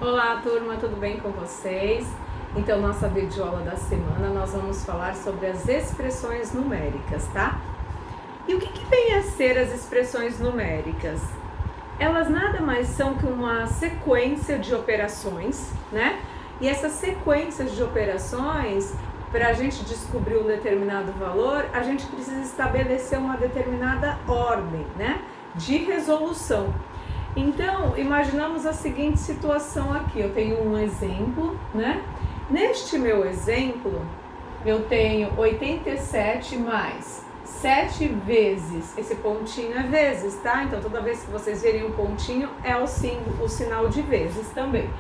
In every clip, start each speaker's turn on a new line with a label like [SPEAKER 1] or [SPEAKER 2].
[SPEAKER 1] Olá turma, tudo bem com vocês? Então, nossa videoaula da semana nós vamos falar sobre as expressões numéricas, tá? E o que vem a ser as expressões numéricas? Elas nada mais são que uma sequência de operações, né? E essas sequências de operações, para a gente descobrir um determinado valor, a gente precisa estabelecer uma determinada ordem, né? De resolução. Então, imaginamos a seguinte situação aqui. Eu tenho um exemplo, né? Neste meu exemplo, eu tenho 87 mais 7 vezes, esse pontinho é vezes, tá? Então, toda vez que vocês verem um pontinho, é o sinal de vezes também.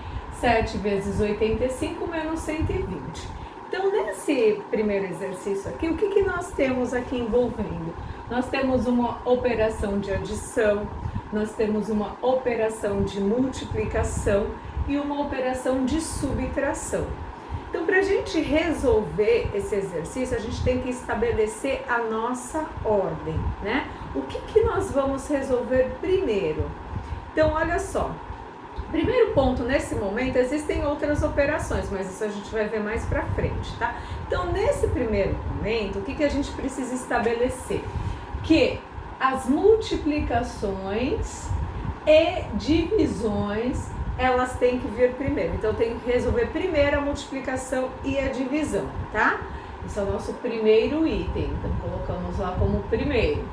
[SPEAKER 1] 7 vezes 85 menos 120. Então, nesse primeiro exercício aqui, o que nós temos aqui envolvendo? Nós temos uma operação de adição, nós temos uma operação de multiplicação e uma operação de subtração. Então, para a gente resolver esse exercício, a gente tem que estabelecer a nossa ordem, né? O que nós vamos resolver primeiro? Então, olha só. Primeiro ponto, nesse momento, existem outras operações, mas isso a gente vai ver mais pra frente, tá? Então, nesse primeiro momento, o que a gente precisa estabelecer? Que as multiplicações e divisões, elas têm que vir primeiro. Então, eu tenho que resolver primeiro a multiplicação e a divisão, tá? Esse é o nosso primeiro item, então colocamos lá como primeiro.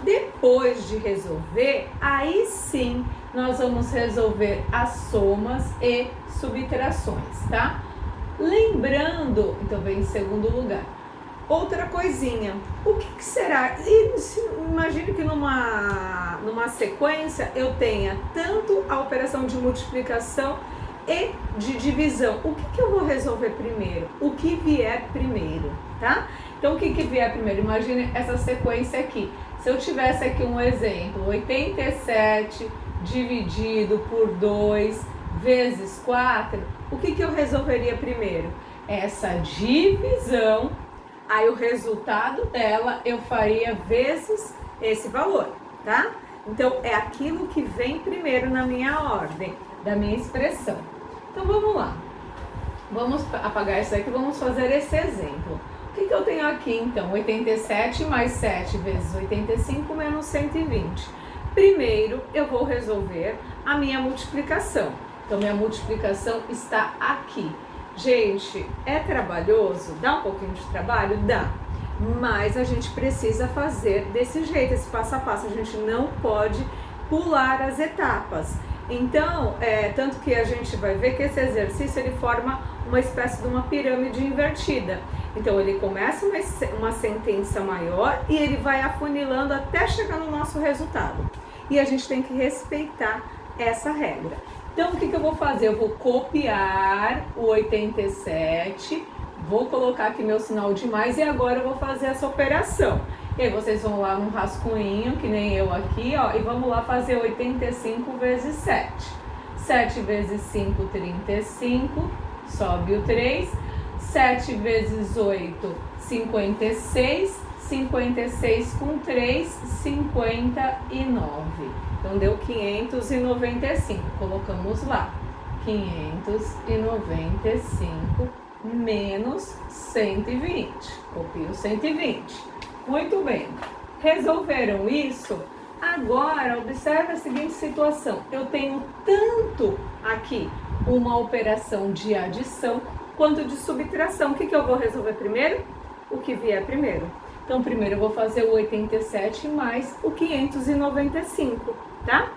[SPEAKER 1] Depois de resolver, aí sim, nós vamos resolver as somas e subtrações, tá? Lembrando, então vem em segundo lugar. Outra coisinha, o que será? Imagine que numa sequência eu tenha tanto a operação de multiplicação e de divisão. O que eu vou resolver primeiro? O que vier primeiro, tá? Então, o que vier primeiro? Imagine essa sequência aqui. Se eu tivesse aqui um exemplo, 87 dividido por 2 vezes 4, o que eu resolveria primeiro? Essa divisão. Aí o resultado dela eu faria vezes esse valor, tá? Então, é aquilo que vem primeiro na minha ordem, da minha expressão. Então, vamos lá. Vamos apagar isso aqui, vamos fazer esse exemplo. O que eu tenho aqui, então? 87 mais 7 vezes 85 menos 120. Primeiro, eu vou resolver a minha multiplicação. Então, minha multiplicação está aqui. Gente, é trabalhoso? Dá um pouquinho de trabalho? Dá. Mas a gente precisa fazer desse jeito, esse passo a passo. A gente não pode pular as etapas. Então, tanto que a gente vai ver que esse exercício ele forma uma espécie de uma pirâmide invertida. Então, ele começa uma sentença maior e ele vai afunilando até chegar no nosso resultado. E a gente tem que respeitar essa regra. Então, o que eu vou fazer? Eu vou copiar o 87, vou colocar aqui meu sinal de mais e agora eu vou fazer essa operação. E aí vocês vão lá no rascunho, que nem eu aqui, ó, e vamos lá fazer 85 vezes 7. 7 vezes 5, 35, sobe o 3. 7 vezes 8, 56. 56 com 3, 59. Então, deu 595. Colocamos lá. 595 menos 120. Copio 120. Muito bem. Resolveram isso? Agora, observe a seguinte situação. Eu tenho tanto aqui uma operação de adição quanto de subtração. O que eu vou resolver primeiro? O que vier primeiro. Então, primeiro eu vou fazer o 87 mais o 595, tá?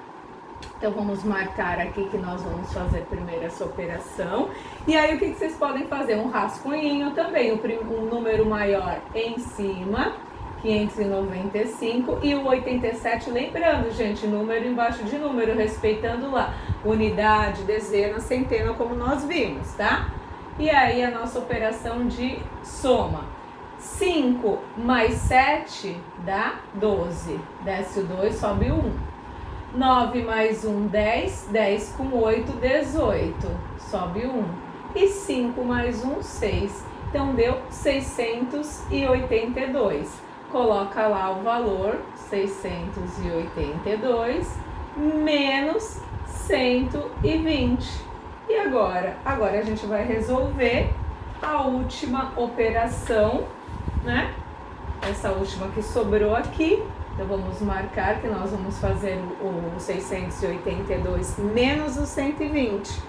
[SPEAKER 1] Então, vamos marcar aqui que nós vamos fazer primeiro essa operação. E aí, o que vocês podem fazer? Um rascunho também, um número maior em cima, 595, e o 87, lembrando, gente, número embaixo de número, respeitando lá, unidade, dezena, centena, como nós vimos, tá? E aí, a nossa operação de soma. 5 mais 7 dá 12. Desce o 2, sobe o 1. 9 mais 1, 10. 10 com 8, 18. Sobe o 1. E 5 mais 1, 6. Então, deu 682. Coloca lá o valor, 682, menos 120. E agora? Agora a gente vai resolver a última operação, né? Essa última que sobrou aqui. Então vamos marcar que nós vamos fazer o 682 menos o 120.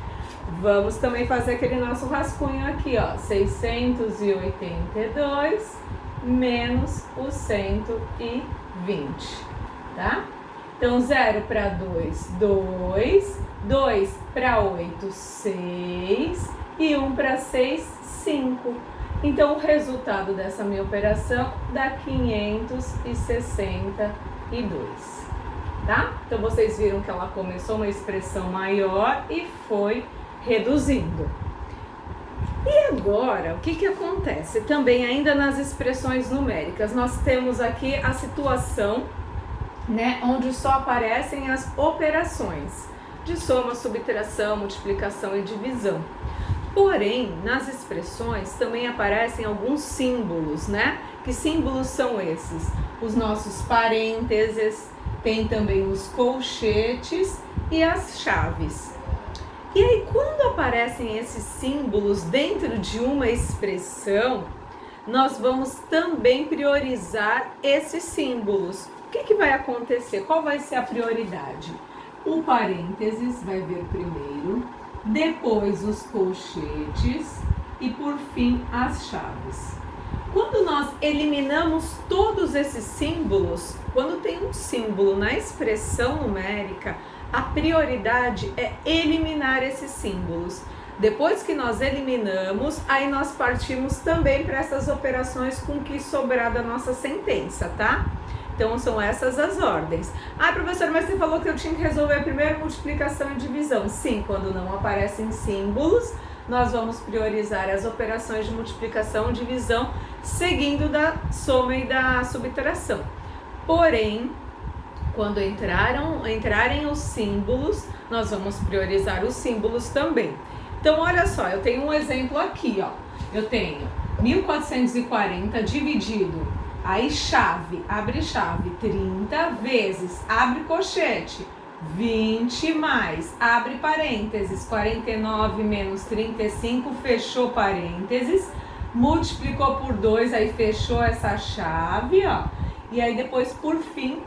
[SPEAKER 1] Vamos também fazer aquele nosso rascunho aqui, ó. 682 menos o 120, tá? Então 0 para 2, 2. 2 para 8, 6. E 1 para 6, 5. Então, o resultado dessa minha operação dá 562, tá? Então, vocês viram que ela começou uma expressão maior e foi reduzindo. E agora, o que acontece? Também, ainda nas expressões numéricas, nós temos aqui a situação, né, onde só aparecem as operações de soma, subtração, multiplicação e divisão. Porém, nas expressões também aparecem alguns símbolos, né? Que símbolos são esses? Os nossos parênteses, tem também os colchetes e as chaves. E aí, quando aparecem esses símbolos dentro de uma expressão, nós vamos também priorizar esses símbolos. O que vai acontecer? Qual vai ser a prioridade? O parênteses vai vir primeiro, depois os colchetes e por fim as chaves. Quando nós eliminamos todos esses símbolos, quando tem um símbolo na expressão numérica, a prioridade é eliminar esses símbolos. Depois que nós eliminamos, aí nós partimos também para essas operações com o que sobrar da nossa sentença, tá? Então, são essas as ordens. Ah, professor, mas você falou que eu tinha que resolver primeiro multiplicação e divisão. Sim, quando não aparecem símbolos, nós vamos priorizar as operações de multiplicação e divisão, seguindo da soma e da subtração. Porém, quando entrarem os símbolos, nós vamos priorizar os símbolos também. Então, olha só, eu tenho um exemplo aqui, ó. Eu tenho 1440 dividido... Aí chave, abre chave, 30 vezes, abre colchete, 20 mais, abre parênteses, 49 menos 35, fechou parênteses, multiplicou por 2, aí fechou essa chave, ó. E aí depois, por fim,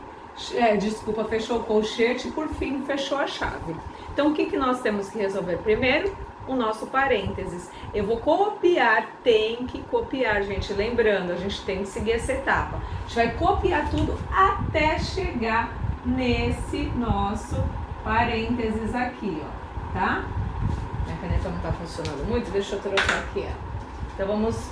[SPEAKER 1] fechou o colchete e por fim fechou a chave. Então, o que nós temos que resolver primeiro? O nosso parênteses. Eu vou copiar, tem que copiar, gente. Lembrando, a gente tem que seguir essa etapa. A gente vai copiar tudo até chegar nesse nosso parênteses aqui, ó, tá? Minha caneta não tá funcionando muito, deixa eu trocar aqui, ó. Então, vamos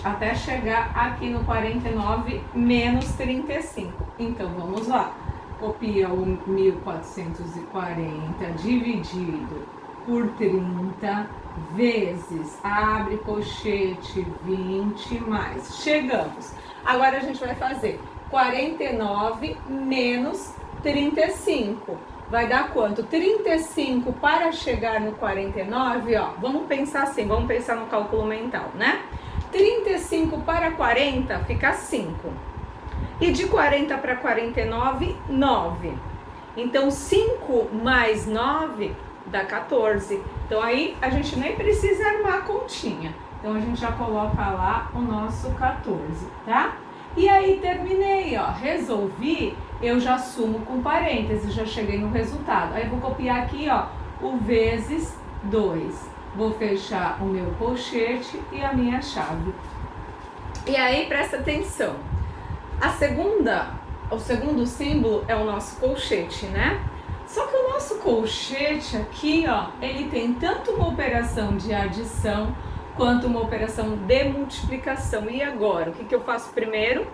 [SPEAKER 1] até chegar aqui no 49 menos 35. Então, vamos lá. Copia o 1440 dividido por 30 vezes, abre colchete, 20 mais. Chegamos. Agora a gente vai fazer 49 menos 35. Vai dar quanto? 35 para chegar no 49, ó. Vamos pensar assim, vamos pensar no cálculo mental, né? 35 para 40 fica 5. E de 40 para 49, 9. Então, 5 mais 9 dá 14. Então, aí a gente nem precisa armar a continha. Então, a gente já coloca lá o nosso 14, tá? E aí, terminei, ó. Resolvi, eu já sumo com parênteses, já cheguei no resultado. Aí, eu vou copiar aqui, ó, o vezes 2. Vou fechar o meu colchete e a minha chave. E aí, presta atenção. O segundo símbolo é o nosso colchete, né? Só que o nosso colchete aqui, ó, ele tem tanto uma operação de adição quanto uma operação de multiplicação. E agora, o que eu faço primeiro?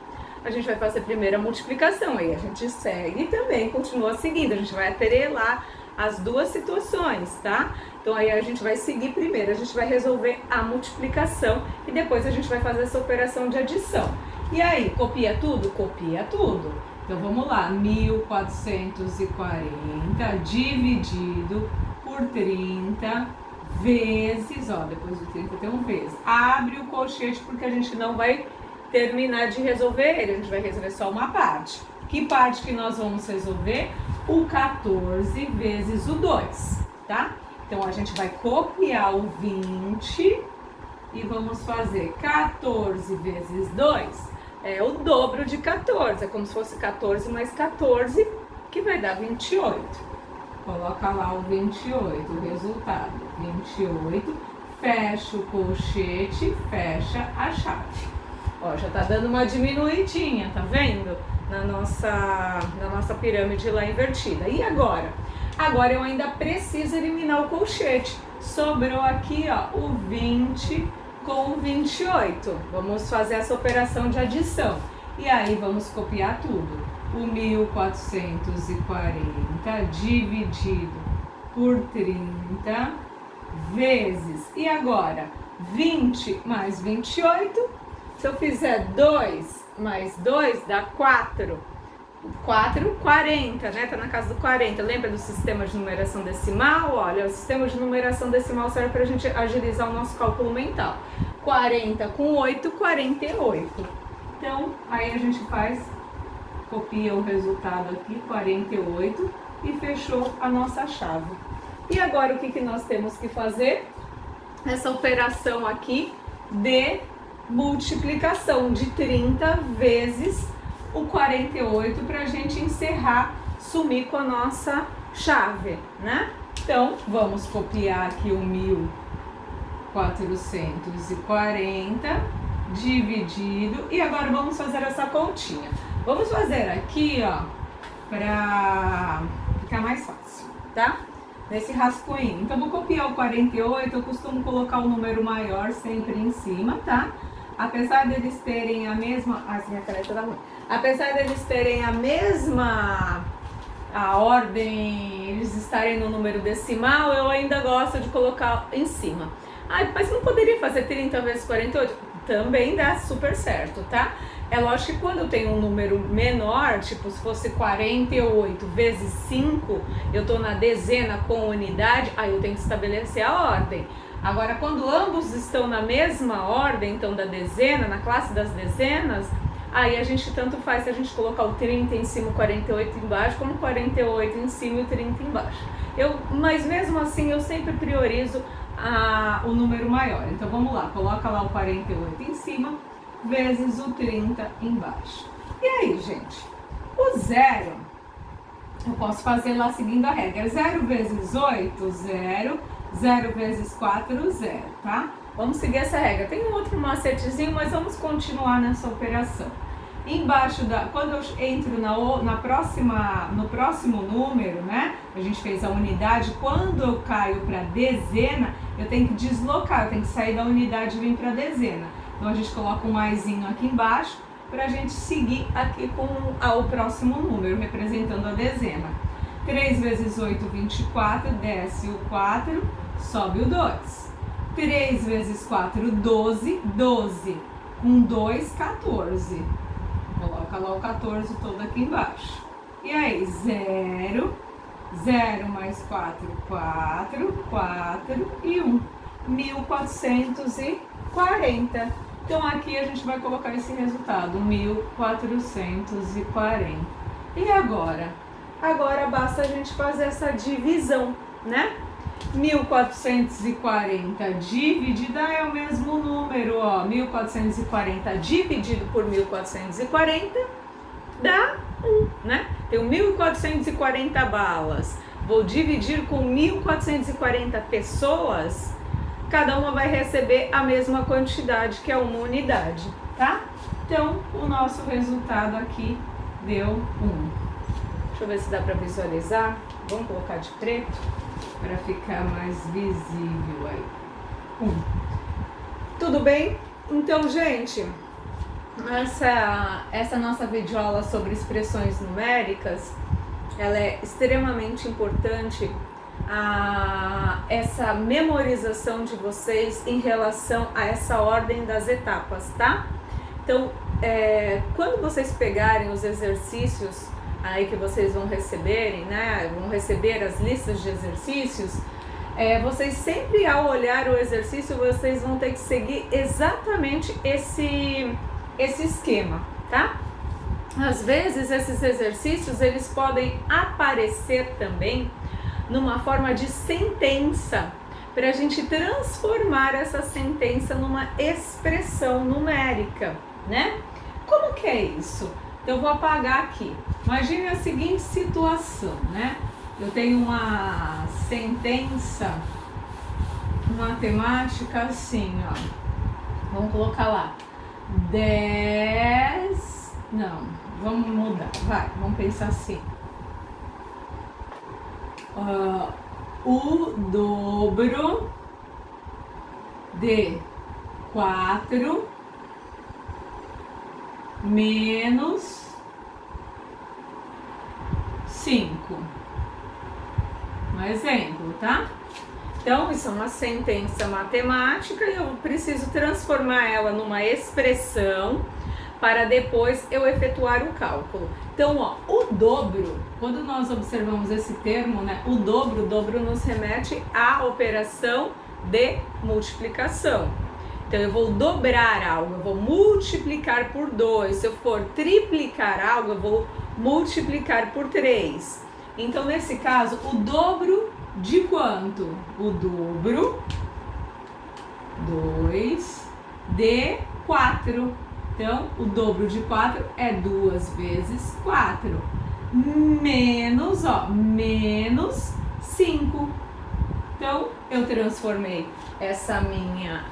[SPEAKER 1] A gente vai fazer primeiro a multiplicação, aí a gente segue e também continua seguindo. A gente vai atrelar as duas situações, tá? Então aí a gente vai seguir primeiro, a gente vai resolver a multiplicação e depois a gente vai fazer essa operação de adição. E aí, copia tudo? Copia tudo. Então vamos lá, 1440 dividido por 30 vezes, ó, depois do 30 tem um vezes. Abre o colchete porque a gente não vai terminar de resolver ele, a gente vai resolver só uma parte. Que parte que nós vamos resolver? O 14 vezes o 2, tá? Então, a gente vai copiar o 20 e vamos fazer 14 vezes 2. É o dobro de 14, é como se fosse 14 mais 14, que vai dar 28. Coloca lá o 28, o resultado, 28, fecha o colchete, fecha a chave. Ó, já tá dando uma diminuidinha, tá vendo? Na nossa pirâmide lá invertida. E agora? Agora eu ainda preciso eliminar o colchete. Sobrou aqui, ó, o 20 com o 28. Vamos fazer essa operação de adição. E aí vamos copiar tudo. O 1440 dividido por 30 vezes. E agora? 20 mais 28. Se eu fizer 2 mais 2 dá 4. 4, 40, né? Tá na casa do 40. Lembra do sistema de numeração decimal? Olha, o sistema de numeração decimal serve pra gente agilizar o nosso cálculo mental. 40 com 8, 48. Então, aí a gente copia o resultado aqui, 48, e fechou a nossa chave. E agora o que nós temos que fazer? Essa operação aqui de multiplicação de 30 vezes o 48 para a gente encerrar, sumir com a nossa chave, né? Então, vamos copiar aqui o 1440 dividido, e agora vamos fazer essa continha. Vamos fazer aqui, ó, para ficar mais fácil, tá? Nesse rascunho. Então, vou copiar o 48, eu costumo colocar o número maior sempre em cima, tá? Apesar deles terem a mesma... Ah, essa minha caneta tá ruim. Apesar deles terem a mesma... A ordem, eles estarem no número decimal, eu ainda gosto de colocar em cima. Ah, mas não poderia fazer 30 vezes 48? Também dá super certo, tá? É lógico que quando eu tenho um número menor, tipo se fosse 48 vezes 5, eu tô na dezena com unidade, aí eu tenho que estabelecer a ordem. Agora, quando ambos estão na mesma ordem, então da dezena, na classe das dezenas, aí a gente tanto faz se a gente colocar o 30 em cima e o 48 embaixo, como o 48 em cima e o 30 embaixo. Mas mesmo assim eu sempre priorizo o número maior. Então vamos lá, coloca lá o 48 em cima, vezes o 30 embaixo. E aí, gente, o zero, eu posso fazer lá seguindo a regra. 0 vezes 8, 0. 0 vezes 4, 0, tá? Vamos seguir essa regra. Tem um outro macetezinho, mas vamos continuar nessa operação. Embaixo quando eu entro no próximo número, né? A gente fez a unidade. Quando eu caio para dezena, eu tenho que deslocar, eu tenho que sair da unidade e vir para dezena. Então a gente coloca um maisinho aqui embaixo para a gente seguir aqui com o próximo número, representando a dezena. 3 vezes 8, 24, desce o 4, sobe o 2. 3 vezes 4, 12, 12. Com 2, 14. Coloca lá o 14 todo aqui embaixo. E aí, 0, 0 mais 4, 4, 4 e 1. 1440. Então aqui a gente vai colocar esse resultado, 1440. E agora? Agora basta a gente fazer essa divisão, né? 1440 dividida é o mesmo número, ó. 1440 dividido por 1440 dá 1, né? Tenho 1440 balas. Vou dividir com 1440 pessoas. Cada uma vai receber a mesma quantidade, que é uma unidade, tá? Então, o nosso resultado aqui deu 1. Deixa eu ver se dá para visualizar. Vamos colocar de preto para ficar mais visível aí. 1. Tudo bem? Então, gente, essa nossa videoaula sobre expressões numéricas, ela é extremamente importante, essa memorização de vocês em relação a essa ordem das etapas, tá? Então, quando vocês pegarem os exercícios aí que vocês vão receberem, né? Vão receber as listas de exercícios. Vocês sempre, ao olhar o exercício, vocês vão ter que seguir exatamente esse esquema, tá? Às vezes, esses exercícios, eles podem aparecer também numa forma de sentença, para a gente transformar essa sentença numa expressão numérica, né? Como que é isso? Então eu vou apagar aqui. Imagine a seguinte situação, né? Eu tenho uma sentença matemática assim, ó. Vamos colocar lá. 10... Não, vamos mudar. Vai, vamos pensar assim. O dobro de 4 menos 5. Um exemplo, tá? Então, isso é uma sentença matemática e eu preciso transformar ela numa expressão para depois eu efetuar o cálculo. Então, ó, o dobro, quando nós observamos esse termo, né, o dobro nos remete à operação de multiplicação. Então, eu vou dobrar algo, eu vou multiplicar por 2. Se eu for triplicar algo, eu vou multiplicar por 3. Então, nesse caso, o dobro de quanto? O dobro, 2, de 4. Então, o dobro de 4 é 2 vezes 4. Menos, ó, menos 5. Então, eu transformei essa minha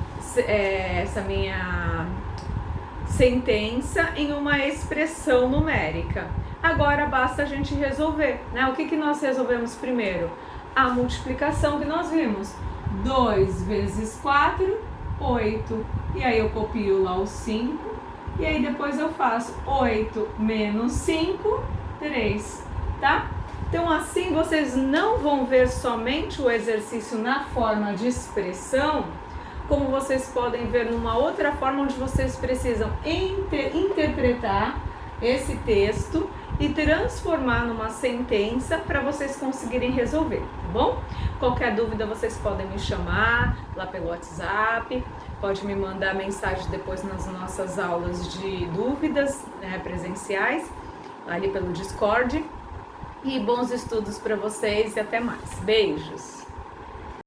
[SPEAKER 1] sentença em uma expressão numérica. Agora basta a gente resolver, né? O que nós resolvemos primeiro? A multiplicação que nós vimos. 2 vezes 4, 8. E aí eu copio lá o 5. E aí depois eu faço 8 menos 5, 3, tá? Então assim vocês não vão ver somente o exercício na forma de expressão, como vocês podem ver numa outra forma onde vocês precisam interpretar esse texto e transformar numa sentença para vocês conseguirem resolver, tá bom? Qualquer dúvida vocês podem me chamar lá pelo WhatsApp, pode me mandar mensagem depois nas nossas aulas de dúvidas, né, presenciais, ali pelo Discord. E bons estudos para vocês e até mais. Beijos!